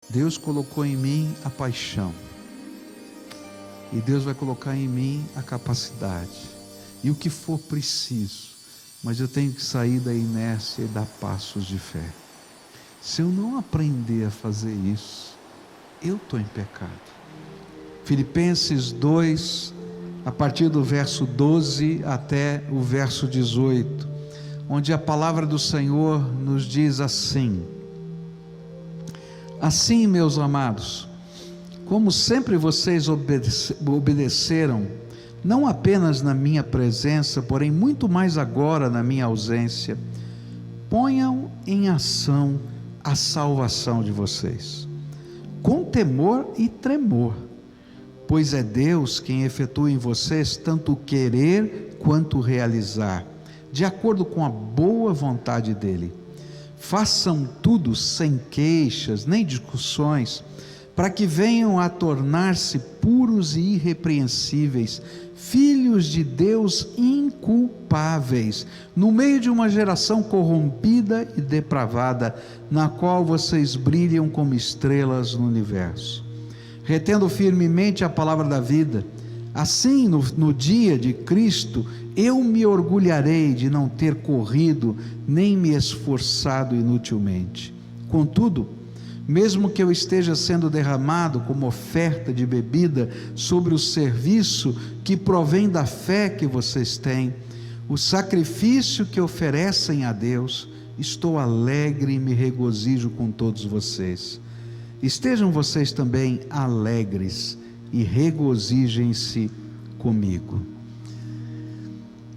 Deus colocou em mim a paixão, e Deus vai colocar em mim a capacidade, e o que for preciso, mas eu tenho que sair da inércia e dar passos de fé. Se eu não aprender a fazer isso, eu estou em pecado. Filipenses 2, a partir do verso 12 até o verso 18, onde a palavra do Senhor nos diz assim: assim, meus amados, como sempre vocês obedeceram, não apenas na minha presença, porém muito mais agora na minha ausência, ponham em ação a salvação de vocês, com temor e tremor, pois é Deus quem efetua em vocês tanto o querer quanto o realizar, de acordo com a boa vontade dEle. Façam tudo sem queixas nem discussões, para que venham a tornar-se puros e irrepreensíveis, filhos de Deus inculpáveis, no meio de uma geração corrompida e depravada, na qual vocês brilham como estrelas no universo, retendo firmemente a palavra da vida. Assim, no dia de Cristo, eu me orgulharei de não ter corrido, nem me esforçado inutilmente. Contudo, mesmo que eu esteja sendo derramado como oferta de bebida sobre o serviço que provém da fé que vocês têm, o sacrifício que oferecem a Deus, estou alegre e me regozijo com todos vocês. Estejam vocês também alegres e regozijem-se comigo.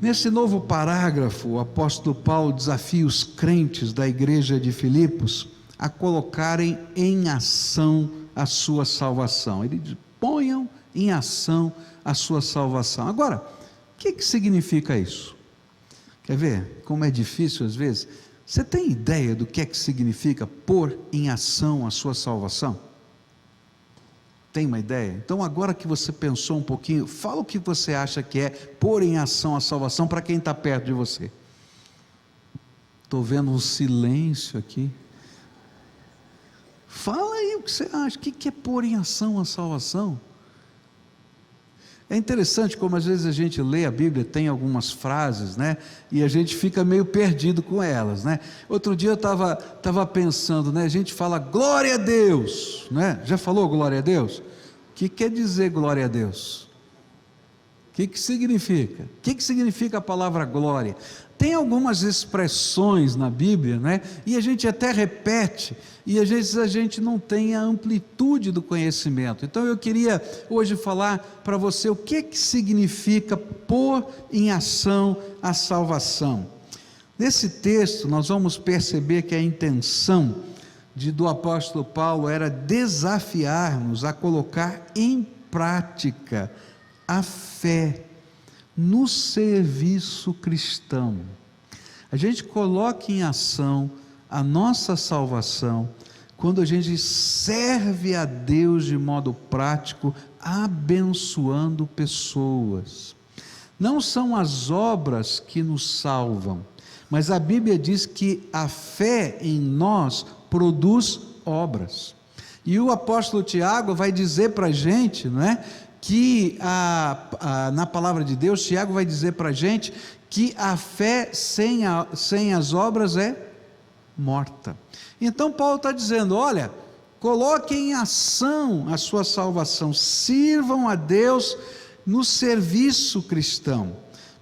Nesse novo parágrafo, o apóstolo Paulo desafia os crentes da igreja de Filipos a colocarem em ação a sua salvação. Ele diz: ponham em ação a sua salvação. Agora, o que significa isso? Quer ver como é difícil às vezes? Você tem ideia do que significa pôr em ação a sua salvação? Tem uma ideia? Então, agora que você pensou um pouquinho, fala o que você acha que é pôr em ação a salvação para quem está perto de você. Estou vendo um silêncio aqui. Fala aí o que você acha, o que é pôr em ação a salvação? É interessante como às vezes a gente lê a Bíblia, tem algumas frases, né? E a gente fica meio perdido com elas, né? Outro dia eu estava pensando, né? A gente fala glória a Deus, né? Já falou glória a Deus? O que quer dizer glória a Deus? O que significa? O que significa a palavra glória? Tem algumas expressões na Bíblia, né? E a gente até repete, e às vezes a gente não tem a amplitude do conhecimento. Então eu queria hoje falar para você o que significa pôr em ação a salvação. Nesse texto nós vamos perceber que a intenção do apóstolo Paulo era desafiar-nos a colocar em prática a fé no serviço cristão. A gente coloca em ação a nossa salvação quando a gente serve a Deus de modo prático, abençoando pessoas. Não são as obras que nos salvam, mas a Bíblia diz que a fé em nós produz obras. E o apóstolo Tiago vai dizer para a gente, não é? Que na palavra de Deus, Tiago vai dizer para a gente que a fé sem as obras é morta. Então Paulo está dizendo: olha, coloquem em ação a sua salvação, sirvam a Deus no serviço cristão,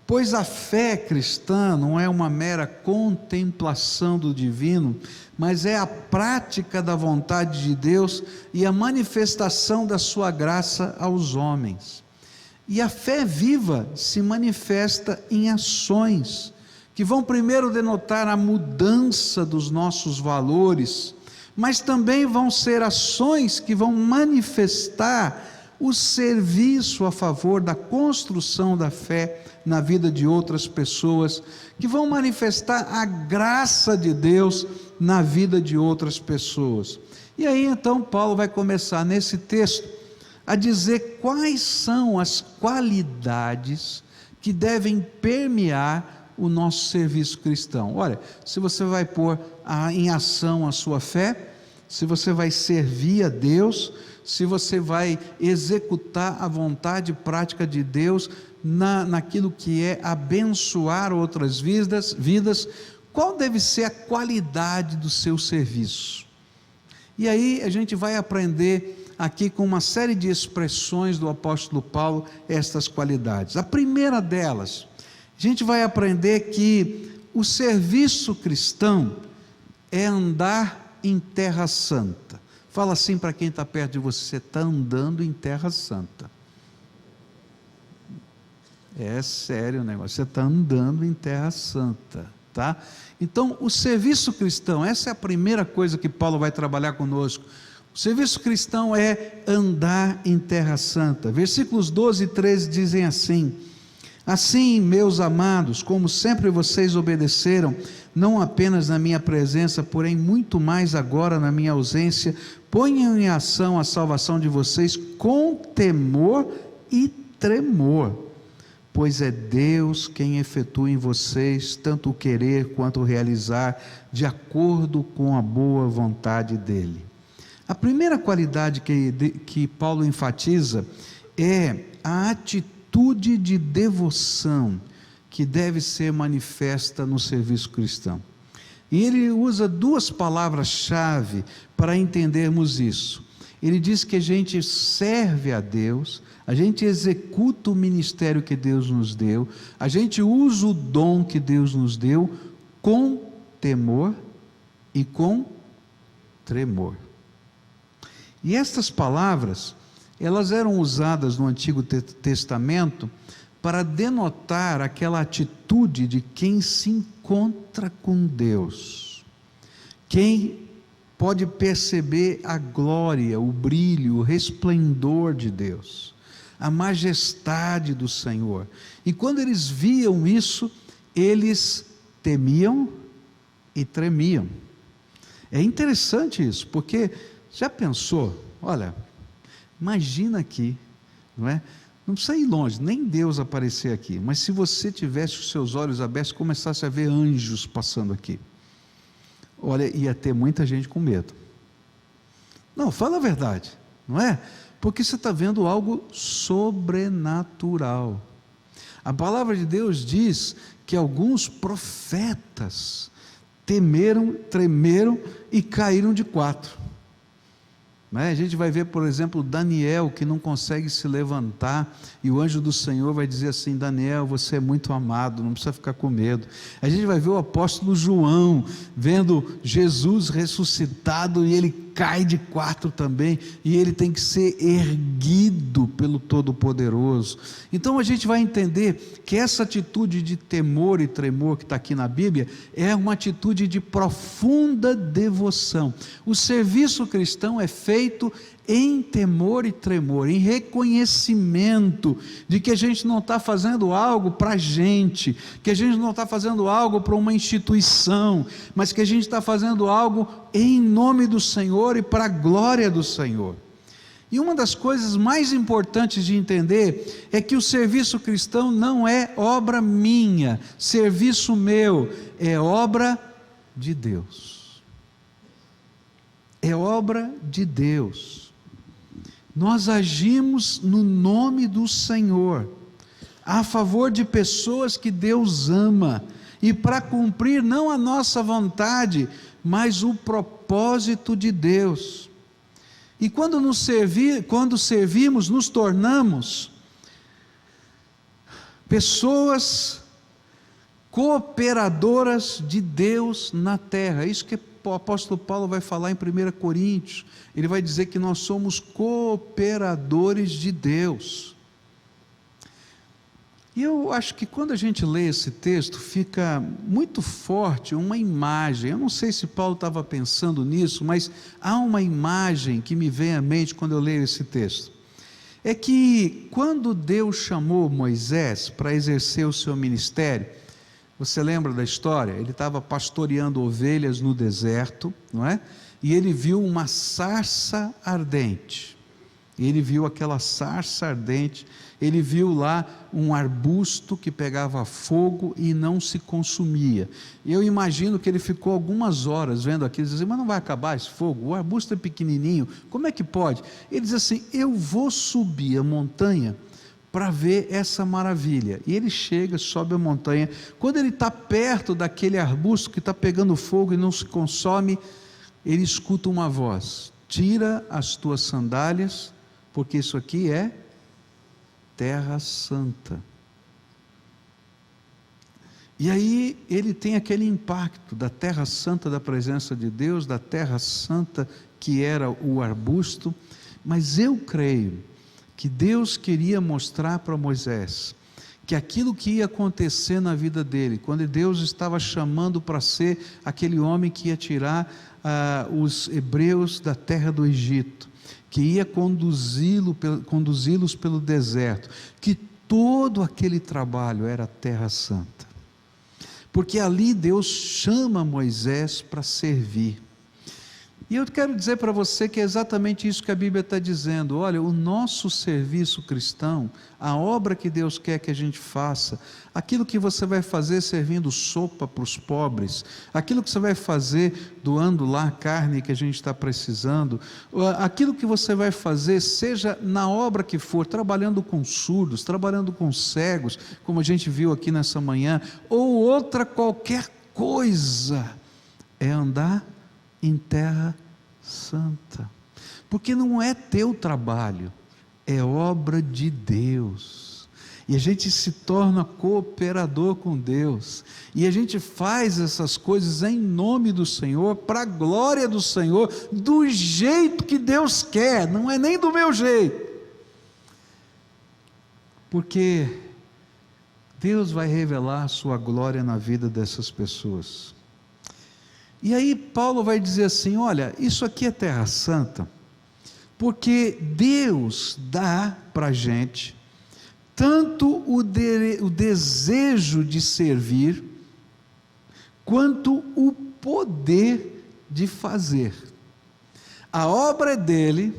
pois a fé cristã não é uma mera contemplação do divino, mas é a prática da vontade de Deus e a manifestação da sua graça aos homens. E a fé viva se manifesta em ações, que vão primeiro denotar a mudança dos nossos valores, mas também vão ser ações que vão manifestar o serviço a favor da construção da fé na vida de outras pessoas, que vão manifestar a graça de Deus na vida de outras pessoas. E aí então Paulo vai começar nesse texto a dizer quais são as qualidades que devem permear o nosso serviço cristão. Olha, se você vai pôr em ação a sua fé, se você vai servir a Deus, se você vai executar a vontade prática de Deus naquilo que é abençoar outras vidas, qual deve ser a qualidade do seu serviço? E aí a gente vai aprender aqui com uma série de expressões do apóstolo Paulo estas qualidades. A primeira delas, a gente vai aprender que o serviço cristão é andar em terra santa. Fala assim para quem está perto de você: você está andando em terra santa. É sério o negócio, você está andando em terra santa, tá? Então, o serviço cristão, essa é a primeira coisa que Paulo vai trabalhar conosco. O serviço cristão é andar em terra santa. Versículos 12 e 13 dizem assim: assim, meus amados, como sempre vocês obedeceram, não apenas na minha presença, porém muito mais agora na minha ausência, ponham em ação a salvação de vocês com temor e tremor, pois é Deus quem efetua em vocês tanto o querer quanto o realizar, de acordo com a boa vontade dEle. A primeira qualidade que Paulo enfatiza é a atitude de devoção que deve ser manifesta no serviço cristão. E ele usa duas palavras-chave para entendermos isso. Ele diz que a gente serve a Deus, a gente executa o ministério que Deus nos deu, a gente usa o dom que Deus nos deu com temor e com tremor. E estas palavras, elas eram usadas no Antigo Testamento para denotar aquela atitude de quem se encontra com Deus, quem pode perceber a glória, o brilho, o resplendor de Deus, a majestade do Senhor. E quando eles viam isso, eles temiam e tremiam. É interessante isso, porque já pensou, olha, imagina aqui, não é? Não precisa ir longe, nem Deus aparecer aqui, mas se você tivesse os seus olhos abertos e começasse a ver anjos passando aqui, olha, ia ter muita gente com medo. Não, fala a verdade, não é? Porque você está vendo algo sobrenatural. A palavra de Deus diz que alguns profetas temeram, tremeram e caíram de quatro. A gente vai ver, por exemplo, Daniel, que não consegue se levantar, e o anjo do Senhor vai dizer assim: Daniel, você é muito amado, não precisa ficar com medo. A gente vai ver o apóstolo João, vendo Jesus ressuscitado, e ele cai de quatro também, e ele tem que ser erguido pelo Todo-Poderoso. Então a gente vai entender que essa atitude de temor e tremor que está aqui na Bíblia, é uma atitude de profunda devoção. O serviço cristão é feito em temor e tremor, em reconhecimento de que a gente não está fazendo algo para a gente, que a gente não está fazendo algo para uma instituição, mas que a gente está fazendo algo em nome do Senhor e para a glória do Senhor. E uma das coisas mais importantes de entender é que o serviço cristão não é obra minha, serviço meu, é obra de Deus. É obra de Deus. Nós agimos no nome do Senhor, a favor de pessoas que Deus ama, e para cumprir não a nossa vontade, mas o propósito de Deus. E quando servimos, nos tornamos pessoas cooperadoras de Deus na terra. Isso que o apóstolo Paulo vai falar em 1 Coríntios, ele vai dizer que nós somos cooperadores de Deus. E eu acho que quando a gente lê esse texto, fica muito forte uma imagem. Eu não sei se Paulo estava pensando nisso, mas há uma imagem que me vem à mente quando eu leio esse texto. É que quando Deus chamou Moisés para exercer o seu ministério, você lembra da história? Ele estava pastoreando ovelhas no deserto, não é? E ele viu uma sarça ardente. Ele viu aquela sarça ardente, ele viu lá um arbusto que pegava fogo e não se consumia. Eu imagino que ele ficou algumas horas vendo aquilo, e dizia, mas não vai acabar esse fogo? O arbusto é pequenininho, como é que pode? Ele diz assim, eu vou subir a montanha para ver essa maravilha. E ele chega, sobe a montanha. Quando ele está perto daquele arbusto que está pegando fogo e não se consome, ele escuta uma voz: tira as tuas sandálias, porque isso aqui é terra santa. E aí ele tem aquele impacto da terra santa, da presença de Deus, da terra santa que era o arbusto. Mas eu creio que Deus queria mostrar para Moisés que aquilo que ia acontecer na vida dele, quando Deus estava chamando para ser aquele homem que ia tirar os hebreus da terra do Egito, que ia conduzi-los pelo deserto, que todo aquele trabalho era terra santa, porque ali Deus chama Moisés para servir. E eu quero dizer para você que é exatamente isso que a Bíblia está dizendo. Olha, o nosso serviço cristão, a obra que Deus quer que a gente faça, aquilo que você vai fazer servindo sopa para os pobres, aquilo que você vai fazer doando lá a carne que a gente está precisando, aquilo que você vai fazer, seja na obra que for, trabalhando com surdos, trabalhando com cegos, como a gente viu aqui nessa manhã, ou outra qualquer coisa, é andar em terra santa, porque não é teu trabalho, é obra de Deus, e a gente se torna cooperador com Deus, e a gente faz essas coisas em nome do Senhor, para a glória do Senhor, do jeito que Deus quer, não é nem do meu jeito, porque Deus vai revelar a sua glória na vida dessas pessoas. E aí Paulo vai dizer assim, olha, isso aqui é terra santa, porque Deus dá para a gente, tanto o desejo de servir, quanto o poder de fazer. A obra é dele,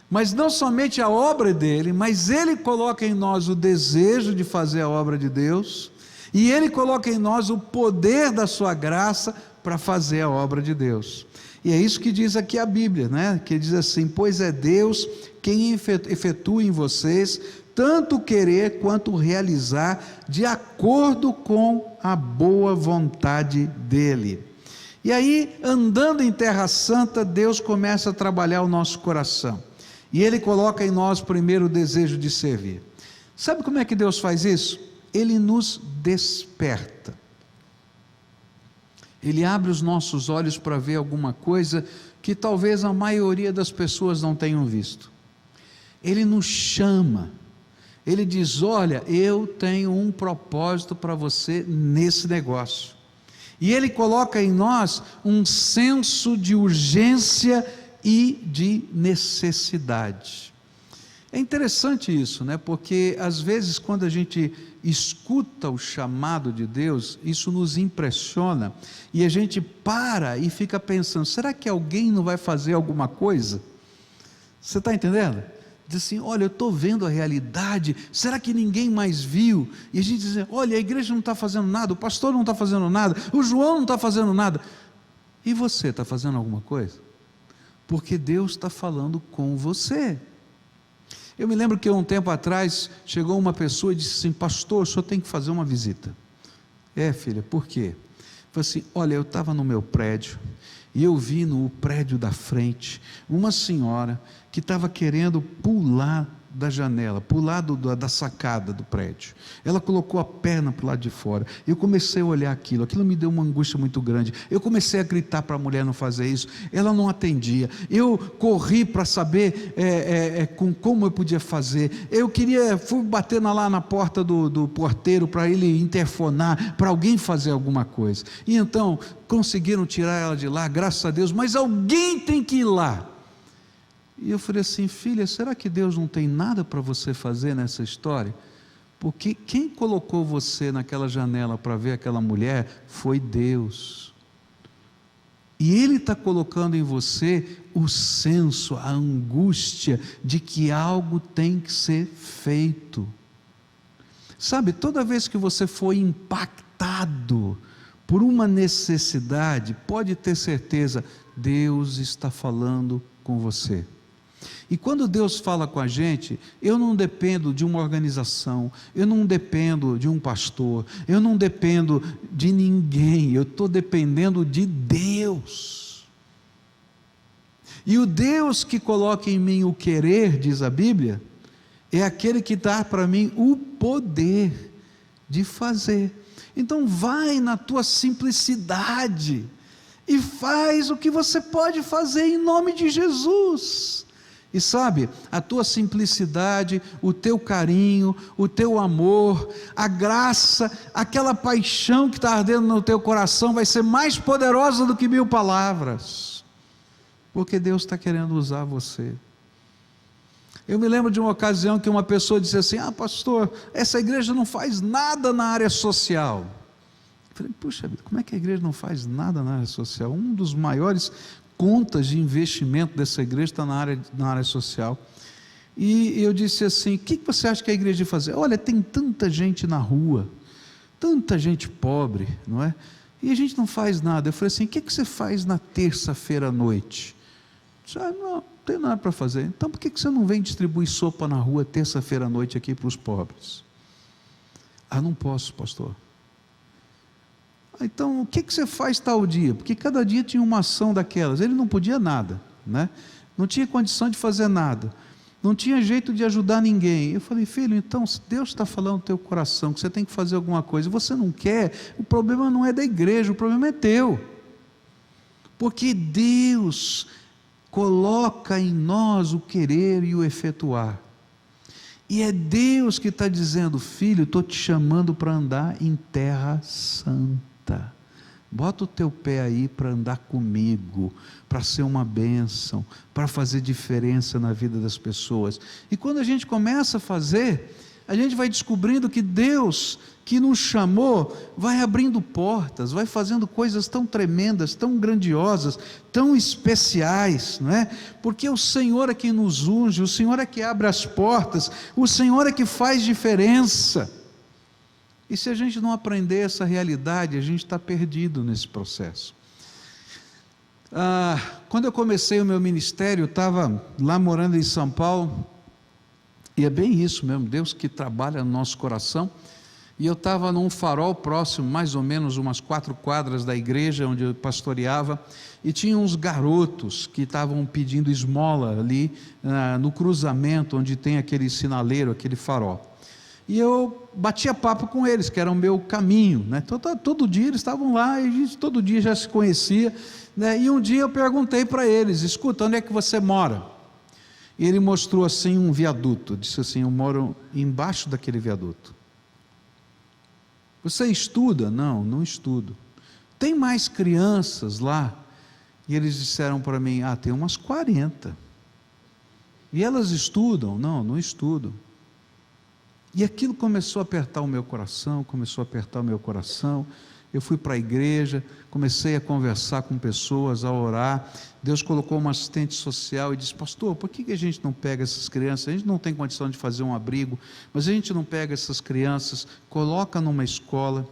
mas não somente a obra é dele, mas ele coloca em nós o desejo de fazer a obra de Deus, e ele coloca em nós o poder da sua graça, para fazer a obra de Deus. E é isso que diz aqui a Bíblia, né? Que diz assim, pois é Deus quem efetua em vocês tanto querer quanto realizar, de acordo com a boa vontade dele. E aí, andando em terra santa, Deus começa a trabalhar o nosso coração, e ele coloca em nós primeiro o desejo de servir. Sabe como é que Deus faz isso? Ele nos desperta. Ele abre os nossos olhos para ver alguma coisa que talvez a maioria das pessoas não tenham visto. Ele nos chama, ele diz, olha, eu tenho um propósito para você nesse negócio, e ele coloca em nós um senso de urgência e de necessidade. É interessante isso, né? Porque às vezes quando a gente escuta o chamado de Deus, isso nos impressiona, e a gente para e fica pensando, será que alguém não vai fazer alguma coisa? Você está entendendo? Diz assim, olha, eu estou vendo a realidade, será que ninguém mais viu? E a gente diz, olha, a igreja não está fazendo nada, o pastor não está fazendo nada, o João não está fazendo nada, e você está fazendo alguma coisa? Porque Deus está falando com você. Eu me lembro que um tempo atrás, chegou uma pessoa e disse assim, pastor, o senhor tem que fazer uma visita. Filha, por quê? Falei assim, olha, eu estava no meu prédio, e eu vi no prédio da frente, uma senhora, que estava querendo pular da janela, pular da sacada do prédio. Ela colocou a perna para o lado de fora, eu comecei a olhar aquilo me deu uma angústia muito grande, eu comecei a gritar para a mulher não fazer isso, ela não atendia, eu corri para saber como eu podia fazer, fui bater lá na porta do porteiro, para ele interfonar, para alguém fazer alguma coisa, e então, conseguiram tirar ela de lá, graças a Deus, mas alguém tem que ir lá. E eu falei assim, filha, será que Deus não tem nada para você fazer nessa história? Porque quem colocou você naquela janela para ver aquela mulher foi Deus. E Ele está colocando em você o senso, a angústia de que algo tem que ser feito. Sabe, toda vez que você for impactado por uma necessidade, pode ter certeza, Deus está falando com você. E quando Deus fala com a gente, eu não dependo de uma organização, eu não dependo de um pastor, eu não dependo de ninguém, eu estou dependendo de Deus. E o Deus que coloca em mim o querer, diz a Bíblia, é aquele que dá para mim o poder de fazer. Então vai na tua simplicidade e faz o que você pode fazer em nome de Jesus. E sabe, a tua simplicidade, o teu carinho, o teu amor, a graça, aquela paixão que está ardendo no teu coração vai ser mais poderosa do que 1000 palavras, porque Deus está querendo usar você. Eu me lembro de uma ocasião que uma pessoa disse assim: pastor, essa igreja não faz nada na área social. Eu falei: puxa vida, como é que a igreja não faz nada na área social? Um dos maiores contas de investimento dessa igreja está na área social. E eu disse assim: o que você acha que a igreja deve fazer? Olha, tem tanta gente na rua, tanta gente pobre, não é? E a gente não faz nada. Eu falei assim: o que você faz na terça-feira à noite? Eu disse: não tem nada para fazer. Então por que você não vem distribuir sopa na rua terça-feira à noite aqui para os pobres? Não posso, pastor. Então o que você faz tal dia? Porque cada dia tinha uma ação daquelas. Ele não podia nada, né? Não tinha condição de fazer nada, não tinha jeito de ajudar ninguém. Eu falei: filho, então se Deus está falando no teu coração que você tem que fazer alguma coisa e você não quer, o problema não é da igreja, o problema é teu, porque Deus coloca em nós o querer e o efetuar, e é Deus que está dizendo: filho, estou te chamando para andar em terra santa, bota o teu pé aí para andar comigo, para ser uma bênção, para fazer diferença na vida das pessoas. E quando a gente começa a fazer, a gente vai descobrindo que Deus que nos chamou vai abrindo portas, vai fazendo coisas tão tremendas, tão grandiosas, tão especiais, não é? Porque o Senhor é que nos unge, o Senhor é que abre as portas, o Senhor é que faz diferença. E se a gente não aprender essa realidade, a gente está perdido nesse processo. Quando eu comecei o meu ministério, eu estava lá morando em São Paulo, e é bem isso mesmo, Deus que trabalha no nosso coração. E eu estava num farol próximo, mais ou menos umas 4 quadras da igreja onde eu pastoreava, e tinha uns garotos que estavam pedindo esmola ali no cruzamento onde tem aquele sinaleiro, aquele farol. E eu batia papo com eles, que era o meu caminho, né? Todo dia eles estavam lá, e a gente todo dia já se conhecia, né? E um dia eu perguntei para eles: escuta, onde é que você mora? E ele mostrou assim um viaduto, disse assim: eu moro embaixo daquele viaduto. Você estuda? Não, não estudo. Tem mais crianças lá? E eles disseram para mim: tem umas 40. E elas estudam? Não, não estudam. E aquilo começou a apertar o meu coração, eu fui para a igreja, comecei a conversar com pessoas, a orar. Deus colocou uma assistente social e disse: pastor, por que a gente não pega essas crianças? A gente não tem condição de fazer um abrigo, mas a gente não pega essas crianças, coloca numa escola,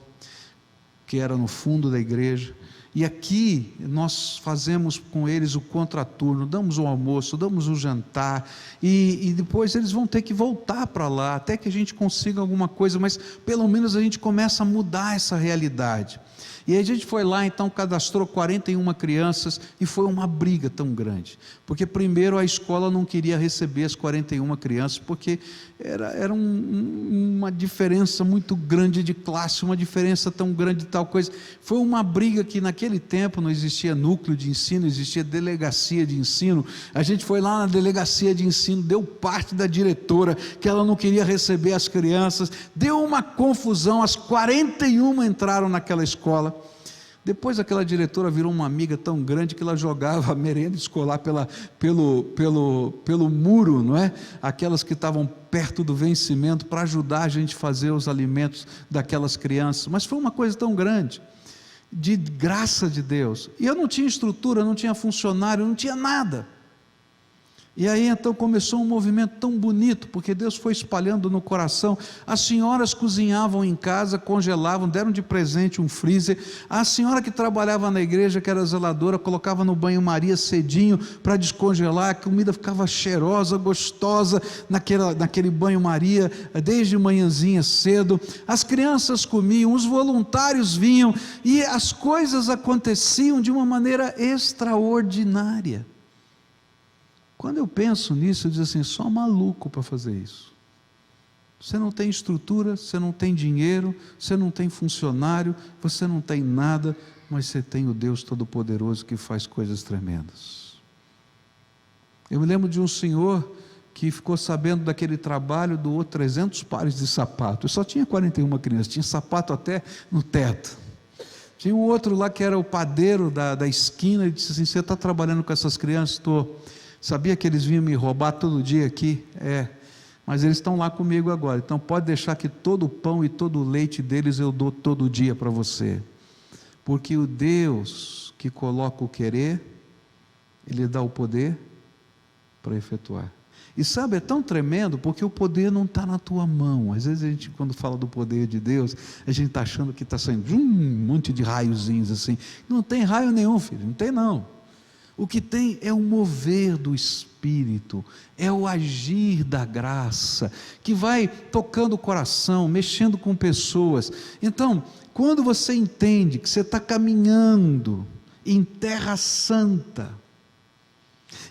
que era no fundo da igreja, e aqui nós fazemos com eles o contraturno, damos o almoço, damos o jantar, e depois eles vão ter que voltar para lá, até que a gente consiga alguma coisa, mas pelo menos a gente começa a mudar essa realidade. E aí a gente foi lá, então cadastrou 41 crianças, e foi uma briga tão grande, porque primeiro a escola não queria receber as 41 crianças, porque era uma diferença muito grande de classe, uma diferença tão grande de tal coisa. Foi uma briga que naquele tempo não existia núcleo de ensino, existia delegacia de ensino. A gente foi lá na delegacia de ensino, deu parte da diretora, que ela não queria receber as crianças, deu uma confusão, as 41 entraram naquela escola. Depois aquela diretora virou uma amiga tão grande que ela jogava a merenda escolar pelo muro, não é? Aquelas que estavam perto do vencimento, para ajudar a gente a fazer os alimentos daquelas crianças. Mas foi uma coisa tão grande. de graça de Deus. E eu não tinha estrutura, não tinha funcionário, não tinha nada. E aí então começou um movimento tão bonito, porque Deus foi espalhando no coração. As senhoras cozinhavam em casa, congelavam, deram de presente um freezer. A senhora que trabalhava na igreja, que era zeladora, colocava no banho-maria cedinho para descongelar, a comida ficava cheirosa, gostosa naquele banho-maria, desde manhãzinha cedo. As crianças comiam, os voluntários vinham, e as coisas aconteciam de uma maneira extraordinária. Quando eu penso nisso, eu digo assim, só maluco para fazer isso. Você não tem estrutura, você não tem dinheiro, você não tem funcionário, você não tem nada, mas você tem o Deus Todo-Poderoso que faz coisas tremendas. Eu me lembro de um senhor que ficou sabendo daquele trabalho, doou 300 pares de sapato. Eu só tinha 41 crianças, tinha sapato até no teto. Tinha um outro lá que era o padeiro da esquina, ele disse assim, você está trabalhando com essas crianças? Estou. Sabia que eles vinham me roubar todo dia aqui? Mas eles estão lá comigo agora, então pode deixar que todo o pão e todo o leite deles eu dou todo dia para você, porque o Deus que coloca o querer, Ele dá o poder para efetuar. E sabe, é tão tremendo, porque o poder não está na tua mão. Às vezes a gente, quando fala do poder de Deus, a gente está achando que está saindo um monte de raiozinhos assim. Não tem raio nenhum, filho, não tem não. O que tem é o mover do Espírito, é o agir da graça, que vai tocando o coração, mexendo com pessoas. Então, quando você entende que você está caminhando em terra santa,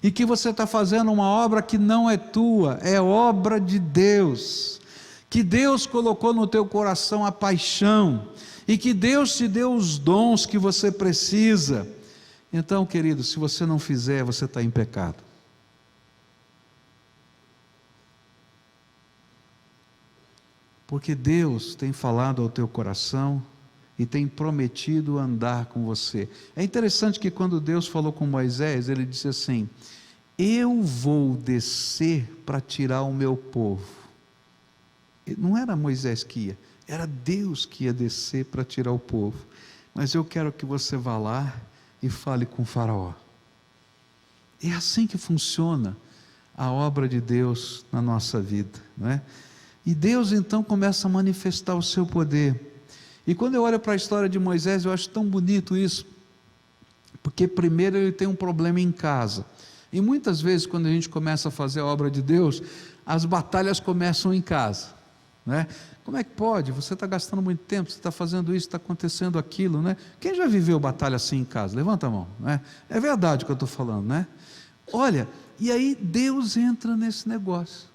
e que você está fazendo uma obra que não é tua, é obra de Deus, que Deus colocou no teu coração a paixão, e que Deus te deu os dons que você precisa. Então, querido, se você não fizer, você está em pecado. Porque Deus tem falado ao teu coração e tem prometido andar com você. É interessante que quando Deus falou com Moisés, Ele disse assim, eu vou descer para tirar o meu povo. Não era Moisés que ia, era Deus que ia descer para tirar o povo. Mas eu quero que você vá lá e fale com o faraó. É assim que funciona a obra de Deus na nossa vida, não é? E Deus então começa a manifestar o seu poder. E quando eu olho para a história de Moisés, eu acho tão bonito isso, porque primeiro ele tem um problema em casa, e muitas vezes quando a gente começa a fazer a obra de Deus, as batalhas começam em casa, né? Como é que pode? Você está gastando muito tempo, você está fazendo isso, está acontecendo aquilo, né? Quem já viveu batalha assim em casa? Levanta a mão, né? É verdade o que eu estou falando, né? Olha, e aí Deus entra nesse negócio.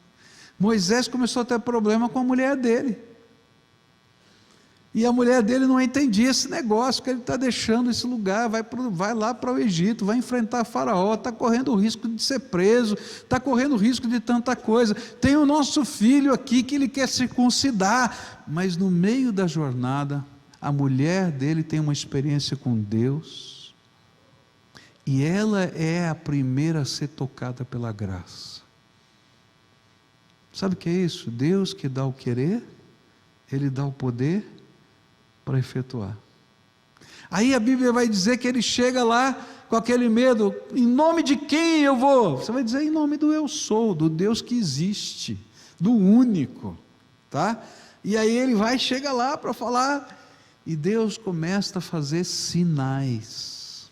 Moisés começou a ter problema com a mulher dele, e a mulher dele não entendia esse negócio, que ele está deixando esse lugar, vai lá para o Egito, vai enfrentar Faraó, está correndo o risco de ser preso, está correndo o risco de tanta coisa, tem o nosso filho aqui que ele quer circuncidar, mas no meio da jornada, a mulher dele tem uma experiência com Deus, e ela é a primeira a ser tocada pela graça. Sabe o que é isso? Deus que dá o querer, Ele dá o poder para efetuar. Aí a Bíblia vai dizer que ele chega lá com aquele medo, em nome de quem eu vou? Você vai dizer em nome do eu sou, do Deus que existe, do único, tá? E aí ele chega lá para falar, e Deus começa a fazer sinais,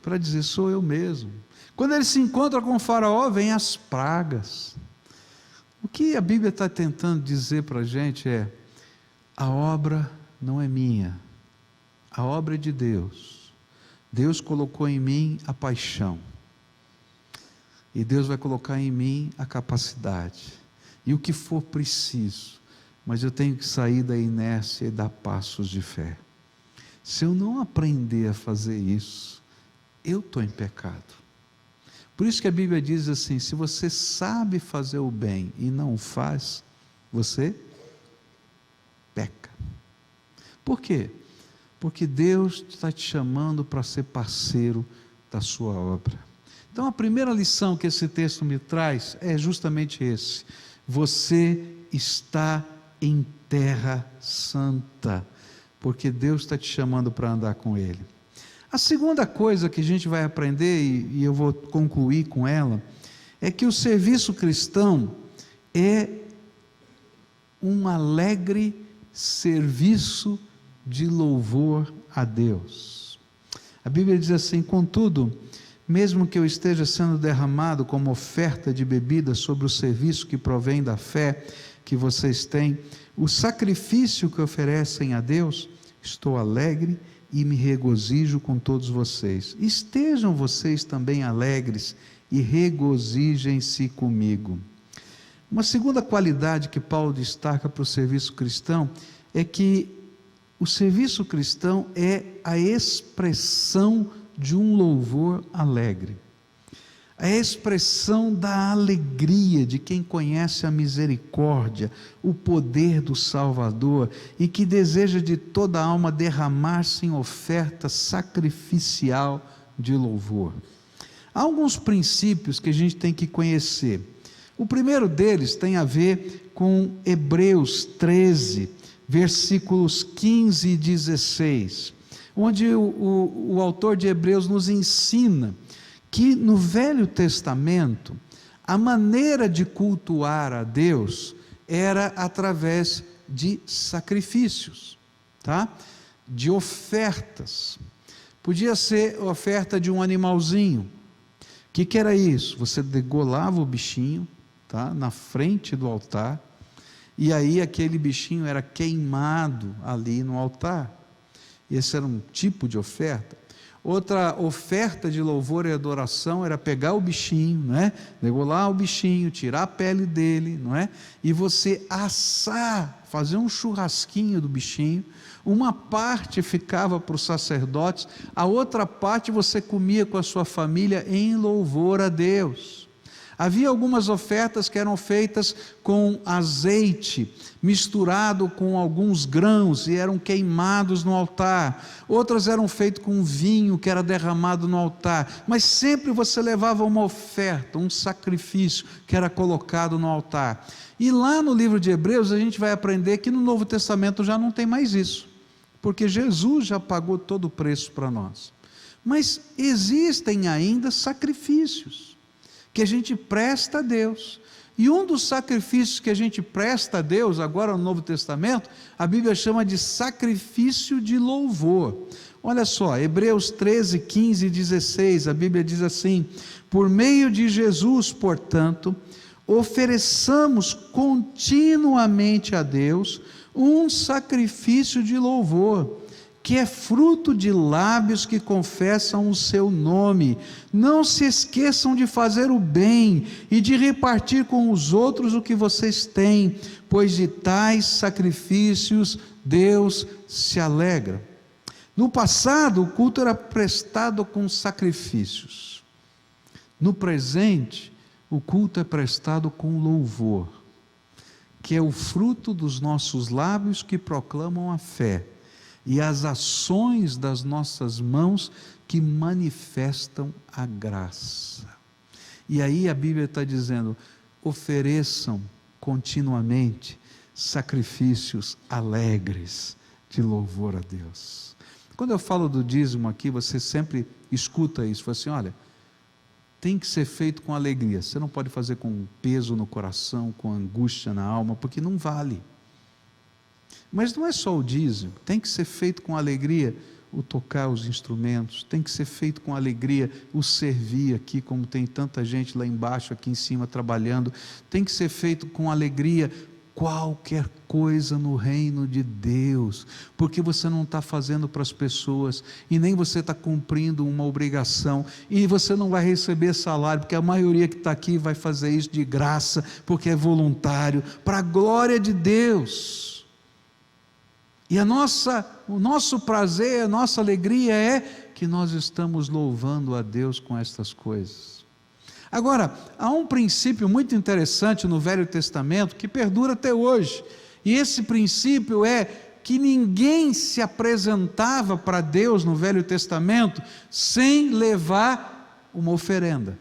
para dizer, sou eu mesmo. Quando ele se encontra com o faraó, vem as pragas. O que a Bíblia está tentando dizer para a gente é, a obra não é minha, a obra é de Deus. Deus colocou em mim a paixão, e Deus vai colocar em mim a capacidade, e o que for preciso, mas eu tenho que sair da inércia e dar passos de fé. Se eu não aprender a fazer isso, eu estou em pecado. Por isso que a Bíblia diz assim, se você sabe fazer o bem e não o faz, você peca. Por quê? Porque Deus está te chamando para ser parceiro da sua obra. Então a primeira lição que esse texto me traz é justamente esse: você está em terra santa, porque Deus está te chamando para andar com Ele. A segunda coisa que a gente vai aprender, e eu vou concluir com ela, é que o serviço cristão é um alegre serviço de louvor a Deus. A Bíblia diz assim: contudo, mesmo que eu esteja sendo derramado como oferta de bebida sobre o serviço que provém da fé que vocês têm, o sacrifício que oferecem a Deus, estou alegre e me regozijo com todos vocês. Estejam vocês também alegres e regozijem-se comigo. Uma segunda qualidade que Paulo destaca para o serviço cristão é que o serviço cristão é a expressão de um louvor alegre, a expressão da alegria de quem conhece a misericórdia, o poder do Salvador e que deseja de toda a alma derramar-se em oferta sacrificial de louvor. Há alguns princípios que a gente tem que conhecer. O primeiro deles tem a ver com Hebreus 13, versículos 15 e 16, onde o autor de Hebreus nos ensina que no Velho Testamento a maneira de cultuar a Deus era através de sacrifícios, tá? De ofertas. Podia ser oferta de um animalzinho. O que era isso? Você degolava o bichinho, tá? Na frente do altar, e aí aquele bichinho era queimado ali no altar. Esse era um tipo de oferta. Outra oferta de louvor e adoração era pegar o bichinho, não é? Degolar o bichinho, tirar a pele dele, não é? E você assar, fazer um churrasquinho do bichinho. Uma parte ficava para os sacerdotes, a outra parte você comia com a sua família em louvor a Deus. Havia algumas ofertas que eram feitas com azeite misturado com alguns grãos e eram queimados no altar. Outras eram feitas com vinho que era derramado no altar. Mas sempre você levava uma oferta, um sacrifício que era colocado no altar. E lá no livro de Hebreus a gente vai aprender que no Novo Testamento já não tem mais isso, porque Jesus já pagou todo o preço para nós. Mas existem ainda sacrifícios que a gente presta a Deus, e um dos sacrifícios que a gente presta a Deus, agora no Novo Testamento, a Bíblia chama de sacrifício de louvor. Olha só, Hebreus 13, 15 e 16, a Bíblia diz assim: por meio de Jesus, portanto, ofereçamos continuamente a Deus um sacrifício de louvor, que é fruto de lábios que confessam o seu nome. Não se esqueçam de fazer o bem e de repartir com os outros o que vocês têm, pois de tais sacrifícios Deus se alegra. No passado, o culto era prestado com sacrifícios. No presente, o culto é prestado com louvor, que é o fruto dos nossos lábios que proclamam a fé, e as ações das nossas mãos que manifestam a graça. E aí a Bíblia está dizendo: ofereçam continuamente sacrifícios alegres de louvor a Deus. Quando eu falo do dízimo aqui, você sempre escuta isso, fala assim: olha, tem que ser feito com alegria, você não pode fazer com peso no coração, com angústia na alma, porque não vale. Mas não é só o dízimo, tem que ser feito com alegria o tocar os instrumentos, tem que ser feito com alegria o servir aqui, como tem tanta gente lá embaixo, aqui em cima trabalhando, tem que ser feito com alegria qualquer coisa no reino de Deus, porque você não está fazendo para as pessoas, e nem você está cumprindo uma obrigação, e você não vai receber salário, porque a maioria que está aqui vai fazer isso de graça, porque é voluntário, para a glória de Deus. E o nosso prazer, a nossa alegria é que nós estamos louvando a Deus com estas coisas. Agora, há um princípio muito interessante no Velho Testamento que perdura até hoje, e esse princípio é que ninguém se apresentava para Deus no Velho Testamento sem levar uma oferenda.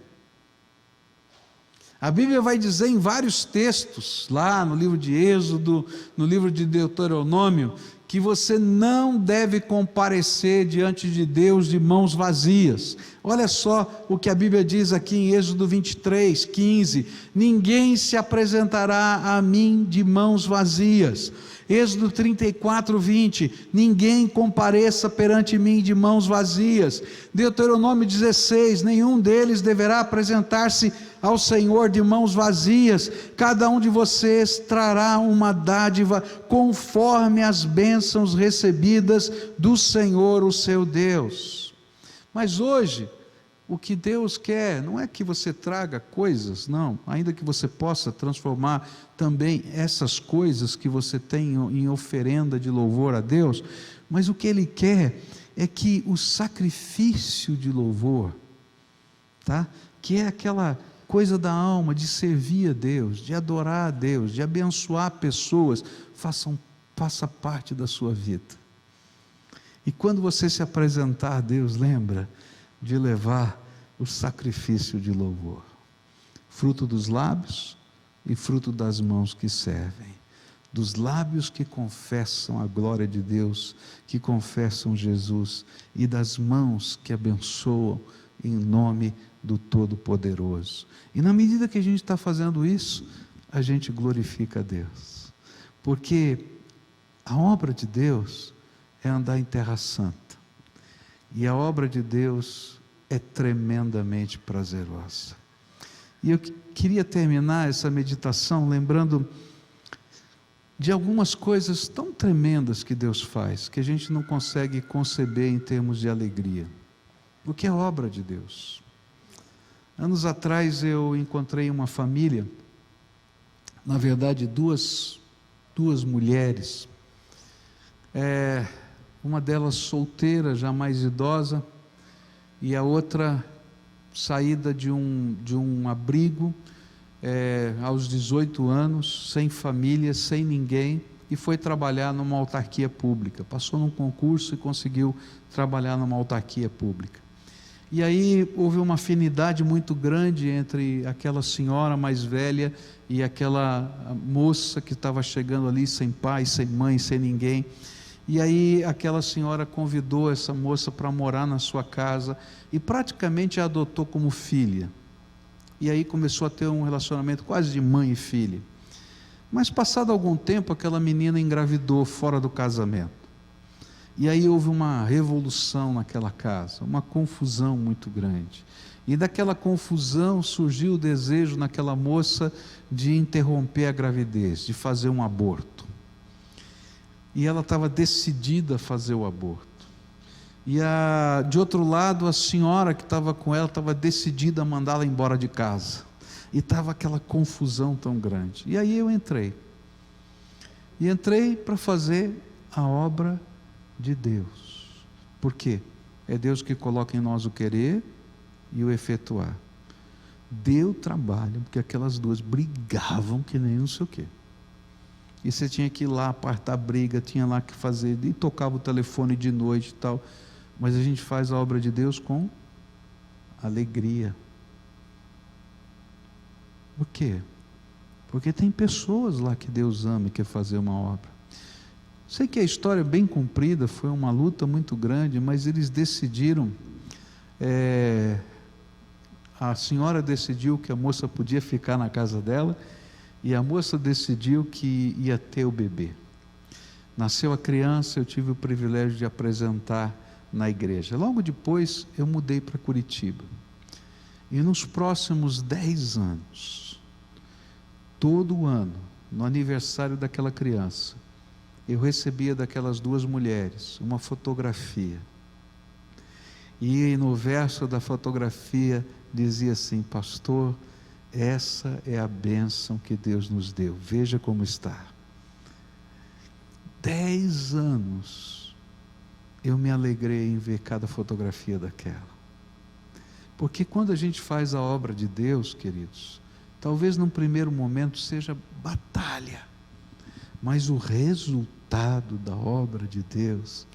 A Bíblia vai dizer em vários textos, lá no livro de Êxodo, no livro de Deuteronômio, que você não deve comparecer diante de Deus de mãos vazias. Olha só o que a Bíblia diz aqui em Êxodo 23, 15: ninguém se apresentará a mim de mãos vazias. Êxodo 34, 20: ninguém compareça perante mim de mãos vazias. Deuteronômio 16: nenhum deles deverá apresentar-se ao Senhor de mãos vazias. Cada um de vocês trará uma dádiva conforme as bênçãos recebidas do Senhor, o seu Deus. Mas hoje, o que Deus quer não é que você traga coisas, não, ainda que você possa transformar também essas coisas que você tem em oferenda de louvor a Deus, mas o que Ele quer é que o sacrifício de louvor, tá? Que é aquela coisa da alma, de servir a Deus, de adorar a Deus, de abençoar pessoas, faça parte da sua vida. E quando você se apresentar a Deus, lembra de levar o sacrifício de louvor, fruto dos lábios e fruto das mãos que servem, dos lábios que confessam a glória de Deus, que confessam Jesus, e das mãos que abençoam em nome do Todo-Poderoso. E na medida que a gente está fazendo isso, a gente glorifica a Deus, porque a obra de Deus é andar em terra santa, e a obra de Deus é tremendamente prazerosa. E eu queria terminar essa meditação lembrando de algumas coisas tão tremendas que Deus faz, que a gente não consegue conceber em termos de alegria. O que é obra de Deus? Anos atrás eu encontrei uma família, na verdade duas mulheres, uma delas solteira, já mais idosa, e a outra saída de um abrigo, aos 18 anos, sem família, sem ninguém, e foi trabalhar numa autarquia pública, passou num concurso e conseguiu trabalhar numa autarquia pública. E aí houve uma afinidade muito grande entre aquela senhora mais velha e aquela moça que estava chegando ali sem pai, sem mãe, sem ninguém. E aí aquela senhora convidou essa moça para morar na sua casa e praticamente a adotou como filha. E aí começou a ter um relacionamento quase de mãe e filha. Mas passado algum tempo, aquela menina engravidou fora do casamento. E aí houve uma revolução naquela casa, uma confusão muito grande. E daquela confusão surgiu o desejo naquela moça de interromper a gravidez, de fazer um aborto. E ela estava decidida a fazer o aborto. E de outro lado, a senhora que estava com ela estava decidida a mandá-la embora de casa. E estava aquela confusão tão grande. E aí eu entrei. E entrei para fazer a obra de Deus. Por quê? É Deus que coloca em nós o querer e o efetuar. Deu trabalho, porque aquelas duas brigavam que nem não sei o quê. E você tinha que ir lá apartar a briga, tinha lá que fazer, e tocava o telefone de noite e tal. Mas a gente faz a obra de Deus com alegria. Por quê? Porque tem pessoas lá que Deus ama e quer fazer uma obra. Sei que a história é bem comprida, foi uma luta muito grande, mas eles decidiram, a senhora decidiu que a moça podia ficar na casa dela, e a moça decidiu que ia ter o bebê. Nasceu a criança, eu tive o privilégio de apresentar na igreja. Logo depois eu mudei para Curitiba, e nos próximos 10 anos, todo ano, no aniversário daquela criança, eu recebia daquelas duas mulheres uma fotografia, e no verso da fotografia dizia assim: pastor, essa é a bênção que Deus nos deu, veja como está. 10 anos eu me alegrei em ver cada fotografia daquela, porque quando a gente faz a obra de Deus, queridos, talvez num primeiro momento seja batalha, mas o resultado da obra de Deus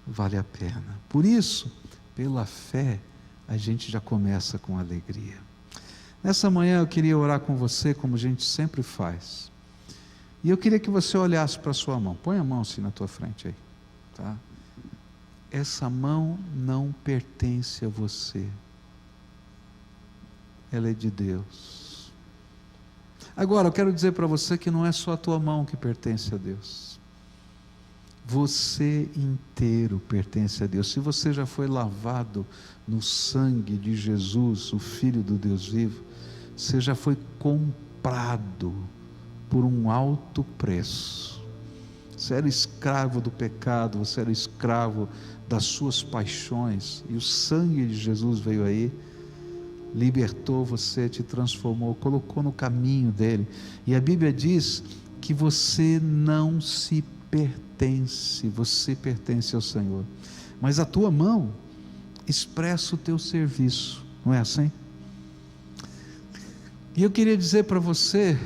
vale a pena. Por isso, pela fé, a gente já começa com alegria. Nessa manhã eu queria orar com você, como a gente sempre faz, E eu queria que você olhasse para a sua mão. Põe a mão assim na tua frente aí, tá? Essa mão não pertence a você. Ela é de Deus. Agora, eu quero dizer para você que não é só a tua mão que pertence a Deus. Você inteiro pertence a Deus. Se você já foi lavado no sangue de Jesus, o Filho do Deus vivo, você já foi comprado por um alto preço. Você era escravo do pecado, você era escravo das suas paixões, e o sangue de Jesus veio aí, libertou você, te transformou, colocou no caminho dele. E a Bíblia diz que você não se pertence, você pertence ao Senhor, mas a tua mão expressa o teu serviço, não é assim? E eu queria dizer para você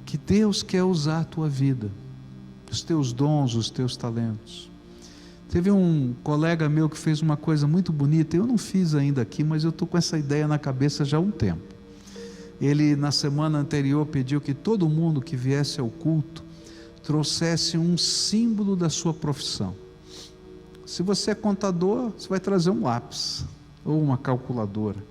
que Deus quer usar a tua vida, os teus dons, os teus talentos. Teve um colega meu que fez uma coisa muito bonita, eu não fiz ainda aqui, mas eu estou com essa ideia na cabeça já há um tempo. Ele, na semana anterior, pediu que todo mundo que viesse ao culto trouxesse um símbolo da sua profissão. Se você é contador, você vai trazer um lápis ou uma calculadora.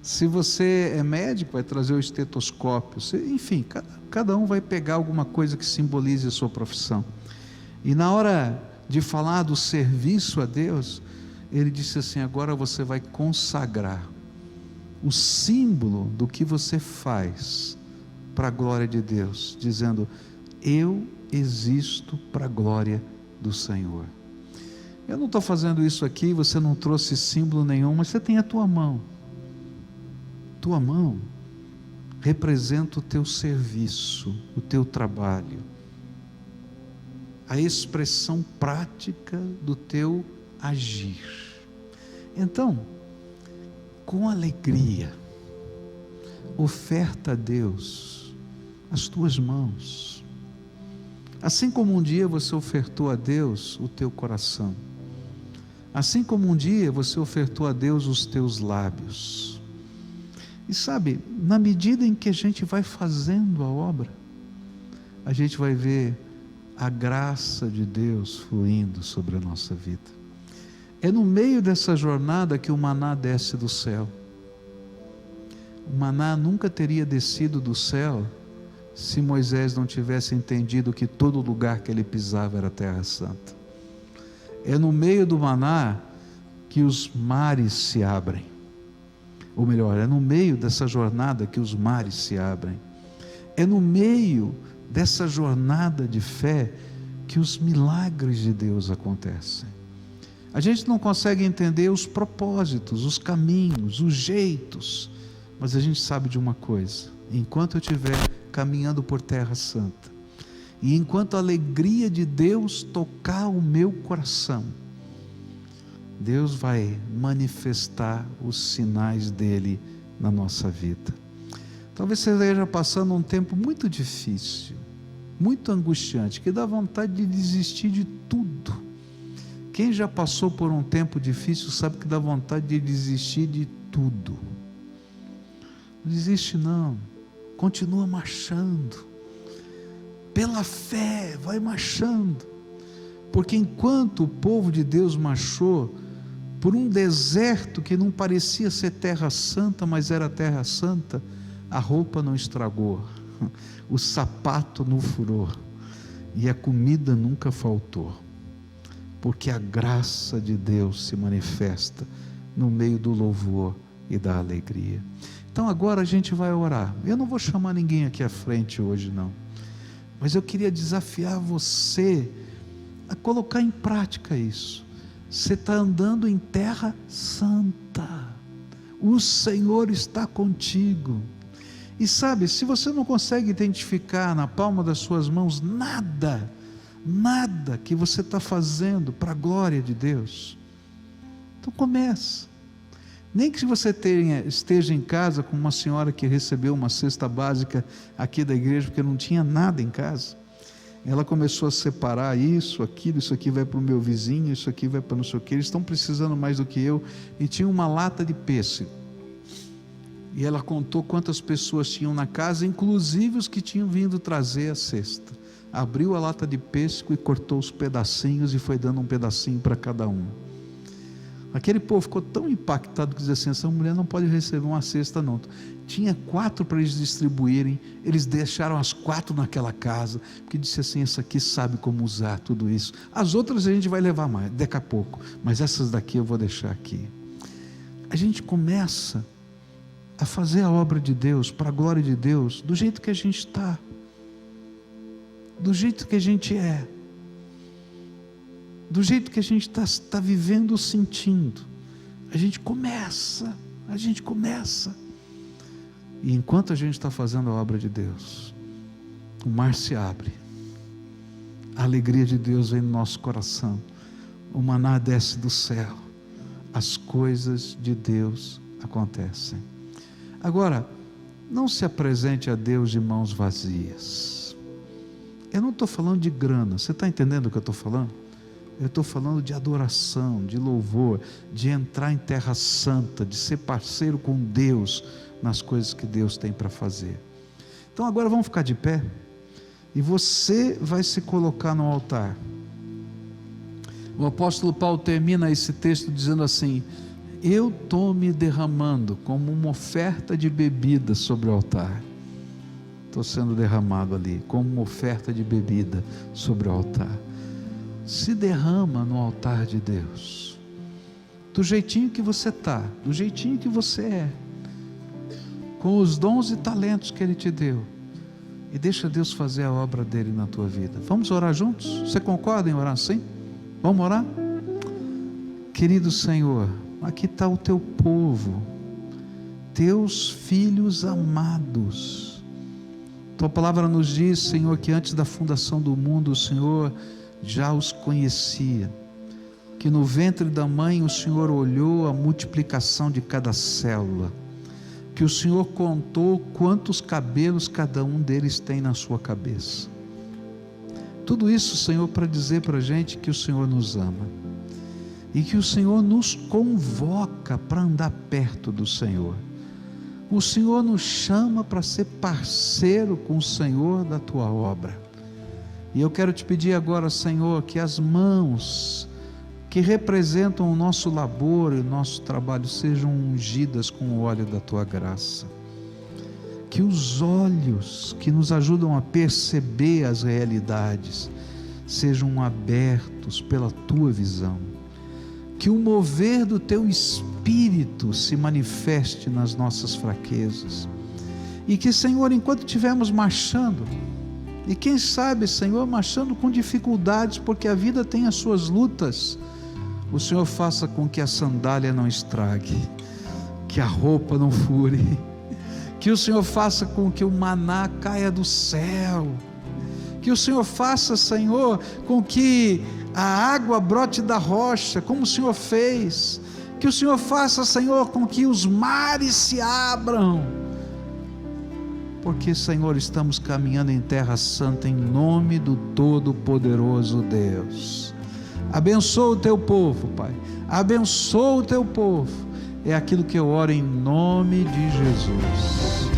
Se você é médico, vai trazer o estetoscópio. Enfim, cada um vai pegar alguma coisa que simbolize a sua profissão. E na hora de falar do serviço a Deus, ele disse assim: agora você vai consagrar o símbolo do que você faz para a glória de Deus, dizendo: eu existo para a glória do Senhor. Eu não estou fazendo isso aqui, você não trouxe símbolo nenhum, mas você tem a tua mão. Tua mão representa o teu serviço, o teu trabalho, a expressão prática do teu agir. Então, com alegria, oferta a Deus as tuas mãos, assim como um dia você ofertou a Deus o teu coração, assim como um dia você ofertou a Deus os teus lábios. E sabe, na medida em que a gente vai fazendo a obra, a gente vai ver a graça de Deus fluindo sobre a nossa vida. É no meio dessa jornada que o maná desce do céu. O maná nunca teria descido do céu se Moisés não tivesse entendido que todo lugar que ele pisava era terra santa. É no meio do maná que os mares se abrem. Ou melhor, é no meio dessa jornada que os mares se abrem. É no meio dessa jornada de fé que os milagres de Deus acontecem. A gente não consegue entender os propósitos, os caminhos, os jeitos, mas a gente sabe de uma coisa: enquanto eu estiver caminhando por terra santa, e enquanto a alegria de Deus tocar o meu coração, Deus vai manifestar os sinais dele na nossa vida. Talvez você esteja passando um tempo muito difícil, muito angustiante, que dá vontade de desistir de tudo. Quem já passou por um tempo difícil sabe que dá vontade de desistir de tudo. Não desiste não, continua marchando, pela fé, vai marchando, porque enquanto o povo de Deus marchou por um deserto que não parecia ser terra santa, mas era terra santa, a roupa não estragou, o sapato não furou, e a comida nunca faltou, porque a graça de Deus se manifesta no meio do louvor e da alegria. Então agora a gente vai orar. Eu não vou chamar ninguém aqui à frente hoje não, mas eu queria desafiar você a colocar em prática isso. Você está andando em terra santa, o Senhor está contigo. E sabe, se você não consegue identificar na palma das suas mãos nada que você está fazendo para a glória de Deus, então comece. Nem que você esteja em casa com uma senhora que recebeu uma cesta básica aqui da igreja, porque não tinha nada em casa. Ela começou a separar isso, aquilo, isso aqui vai para o meu vizinho, isso aqui vai para não sei o que, eles estão precisando mais do que eu. E tinha uma lata de pêssego. E ela contou quantas pessoas tinham na casa, inclusive os que tinham vindo trazer a cesta. abriu a lata de pêssego e cortou os pedacinhos e foi dando um pedacinho para cada um. Aquele povo ficou tão impactado que dizia assim: essa mulher não pode receber uma cesta não. Tinha 4 para eles distribuírem, eles deixaram as 4 naquela casa, porque disse assim: essa aqui sabe como usar tudo isso, as outras a gente vai levar mais, daqui a pouco, mas essas daqui eu vou deixar aqui. A gente começa a fazer a obra de Deus, para a glória de Deus, do jeito que a gente está, do jeito que a gente é, do jeito que a gente está vivendo, sentindo. A gente começa, e enquanto a gente está fazendo a obra de Deus, o mar se abre, a alegria de Deus vem no nosso coração, o maná desce do céu, as coisas de Deus acontecem. Agora, não se apresente a Deus de mãos vazias. Eu não estou falando de grana, você está entendendo o que eu estou falando? Eu estou falando de adoração, de louvor, de entrar em terra santa, de ser parceiro com Deus nas coisas que Deus tem para fazer. Então agora vamos ficar de pé, e você vai se colocar no altar. O apóstolo Paulo termina esse texto dizendo assim: eu estou me derramando como uma oferta de bebida sobre o altar. Estou sendo derramado ali, como uma oferta de bebida sobre o altar. Se derrama no altar de Deus, do jeitinho que você está, do jeitinho que você é, com os dons e talentos que Ele te deu, e deixa Deus fazer a obra dele na tua vida. Vamos orar juntos? Você concorda em orar assim? Vamos orar? Querido Senhor, aqui está o teu povo, teus filhos amados. Tua palavra nos diz, Senhor, que antes da fundação do mundo o Senhor já os conhecia, que no ventre da mãe o Senhor olhou a multiplicação de cada célula, que o Senhor contou quantos cabelos cada um deles tem na sua cabeça. Tudo isso, Senhor, para dizer para a gente que o Senhor nos ama, e que o Senhor nos convoca para andar perto do Senhor. O Senhor nos chama para ser parceiro com o Senhor da tua obra. E eu quero te pedir agora, Senhor, que as mãos que representam o nosso labor e o nosso trabalho sejam ungidas com o óleo da tua graça. Que os olhos que nos ajudam a perceber as realidades sejam abertos pela tua visão. Que o mover do teu Espírito se manifeste nas nossas fraquezas. E que, Senhor, enquanto estivermos marchando, e quem sabe, Senhor, marchando com dificuldades, porque a vida tem as suas lutas, o Senhor faça com que a sandália não estrague, que a roupa não fure, que o Senhor faça com que o maná caia do céu, que o Senhor faça, Senhor, com que a água brote da rocha, como o Senhor fez, que o Senhor faça, Senhor, com que os mares se abram, porque, Senhor, estamos caminhando em terra santa, em nome do Todo-Poderoso Deus. Abençoa o teu povo, Pai, abençoa o teu povo, é aquilo que eu oro em nome de Jesus.